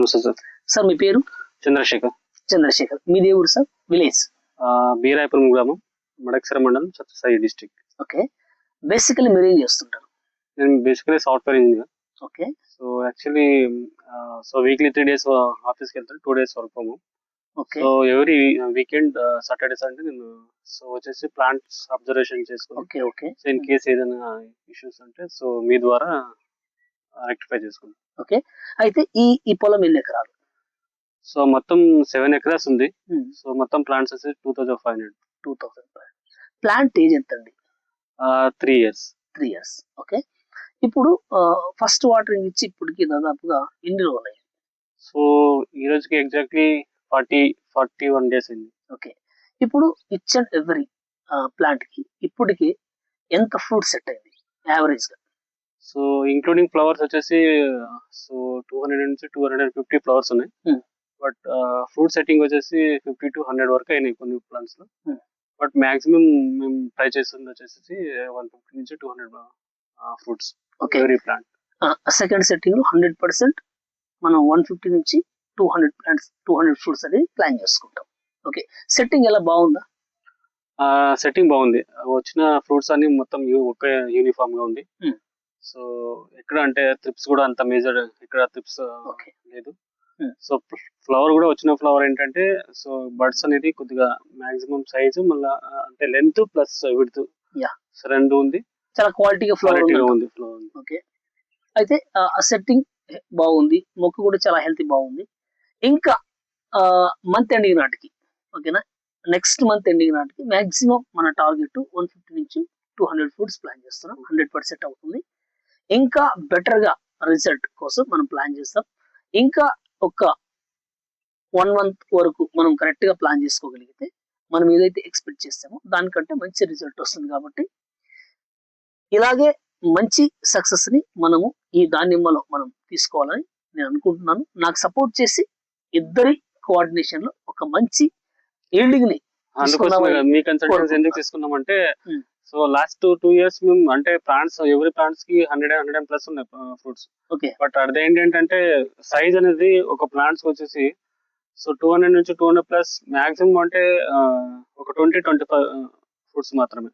నమస్తే sir. Sir మీ పేరు? చంద్రశేఖర్. చంద్రశేఖర్. మీది ఏ ఊరు సార్? విలేజ్? బీరాయపురం గ్రామం, మడకసిర మండలం, సత్యసాయి డిస్ట్రిక్ట్. ఓకే. బేసికలీ మీరు ఏం చేస్తుంటారు? నేను basically software engineer. Okay. So actually weekly 3 days ఆఫీస్కి వెళ్తాను, 2 days work from home. Okay. So every weekend Saturday Sunday నేను సో వచ్చేసి ప్లాంట్స్ అబ్జర్వేషన్ చేసుకుని, okay. Okay. So in case ఏదైనా ఇష్యూస్ ఉంటే సో మీ ద్వారా రెక్టిఫై చేసుకుంటాను. ఓకే. అయితే ఈ పొలం ఎన్ని ఎకరాలు? సో మొత్తం 7 acres ఉంది. Hmm. సో మొత్తం ప్లాంట్స్ వచ్చేసి 2500. 2500. ప్లాంట్ ఏజ్ ఎంత అండి? 3 years. 3 years. ఓకే. ఇప్పుడు ఫస్ట్ వాటరింగ్ ఇచ్చి ఇప్పటికి దాదాపుగా ఎన్ని రోజులు అయ్యింది? సో ఈ రోజుకి ఎగ్జాక్ట్లీ 41 days అయింది. ఓకే. ఇప్పుడు ఇచ్ అండ్ ఎవ్రీ ప్లాంట్ కి ఇప్పటికి ఎంత ఫ్రూట్ సెట్ అయింది యావరేజ్ గా? సో ఇంక్లూడింగ్ ఫ్లవర్స్ వచ్చేసి సో 200 నుంచి 250 ఫ్లవర్స్ ఉన్నాయి. బట్ ఫ్రూట్ సెట్టింగ్ వచ్చేసి 50 to 100 వరకు అయినాయి కొన్ని ప్లాంట్స్ లో. బట్ మాక్సిమం మేము ట్రై చేస్తుంది వచ్చేసి 150 నుంచి 200 fruits every plant. Second setting లో 100% మనం 150 నుంచి 200 ప్లాంట్స్ 200 ఫ్రూట్స్ అనేది ప్లాన్ చేసుకుంటాం. ఓకే. సెట్టింగ్ ఎలా బాగుందా? సెట్టింగ్ బాగుంది. వచ్చిన ఫ్రూట్స్ అన్ని మొత్తం ఒకే యూనిఫామ్ గా ఉంది. సో ఎక్కడ అంటే ట్రిప్స్ కూడా అంత మేజర్ ఇక్కడ ట్రిప్స్ లేదు. సో ఫ్లవర్ కూడా వచ్చిన ఫ్లవర్ ఏంటంటే సో బడ్స్ అనేది కొద్దిగా మాక్సిమం సైజ్ మళ్ళీ అంటే లెంత్ ప్లస్ విడ్త్ రెండు ఉంది. చాలా క్వాలిటీగా ఫ్లవర్ ఉంది ఫ్లవర్. ఓకే. అయితే సెట్టింగ్ బాగుంది, మొక్క కూడా చాలా హెల్తీ బాగుంది. ఇంకా మంత్ ఎండింగ్ నాటికి, ఓకేనా, నెక్స్ట్ మంత్ ఎండింగ్ నాటికి మాక్సిమం మన టార్గెట్ 150 నుంచి 200 ఫ్రూట్స్ ప్లాన్ చేస్తున్నాం. 100% అవుతుంది. ఇంకా బెటర్ గా రిజల్ట్ కోసం మనం ప్లాన్ చేస్తాం. ఇంకా ఒక 1 month వరకు మనం కరెక్ట్ గా ప్లాన్ చేసుకోగలిగితే మనం ఏదైతే ఎక్స్పెక్ట్ చేస్తామో దానికంటే మంచి రిజల్ట్ వస్తుంది. కాబట్టి ఇలాగే మంచి సక్సెస్ ని మనము ఈ దానిమ్మలో మనం తీసుకోవాలని నేను అనుకుంటున్నాను. నాకు సపోర్ట్ చేసి ఇద్దరి కోఆర్డినేషన్ లో ఒక మంచి ఈల్డింగ్ ని మీ కన్సల్టెన్సీ ఎందుకు తీసుకున్నామంటే సో లాస్ట్ 2 years మేము అంటే ప్లాంట్స్ ఎవరి ప్లాంట్స్ కి 100+ ఉన్నాయి ఫ్రూట్స్. ఓకే. బట్ అది ఏంటంటే సైజ్ అనేది ఒక ప్లాంట్స్ వచ్చేసి సో 200 నుంచి 200+ మాక్సిమం అంటే ఒక 20-25 ఫ్రూట్స్ మాత్రమే.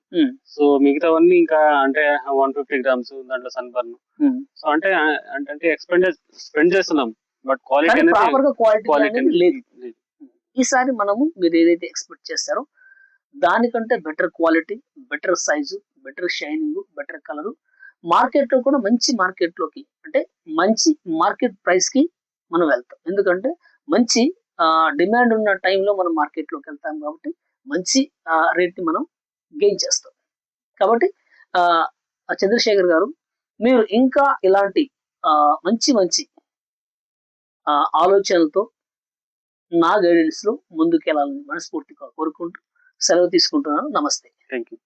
సో మిగతావన్నీ ఇంకా అంటే 150 grams దాంట్లో సన్బర్న్. సో అంటే స్పెండ్ చేస్తున్నాం బట్ క్వాలిటీ అనేది లేదు. ఈసారి మనము మీరు ఏదైతే ఎక్స్పెక్ట్ చేస్తారో దానికంటే better quality, better size, better shining, better colour, market లో కూడా మంచి మార్కెట్ లోకి అంటే మంచి మార్కెట్ ప్రైస్ కి మనం వెళ్తాం. ఎందుకంటే మంచి డిమాండ్ ఉన్న టైంలో మనం మార్కెట్ లోకి వెళ్తాం కాబట్టి మంచి రేట్ ని మనం గెయిన్ చేస్తాం. కాబట్టి చంద్రశేఖర్ గారు, మీరు ఇంకా ఇలాంటి మంచి మంచి ఆలోచనలతో నా గైడెన్స్ లో ముందుకెళ్ళాలని మనస్ఫూర్తిగా కోరుకుంటూ సెలవు తీసుకుంటున్నాను. నమస్తే. Thank you.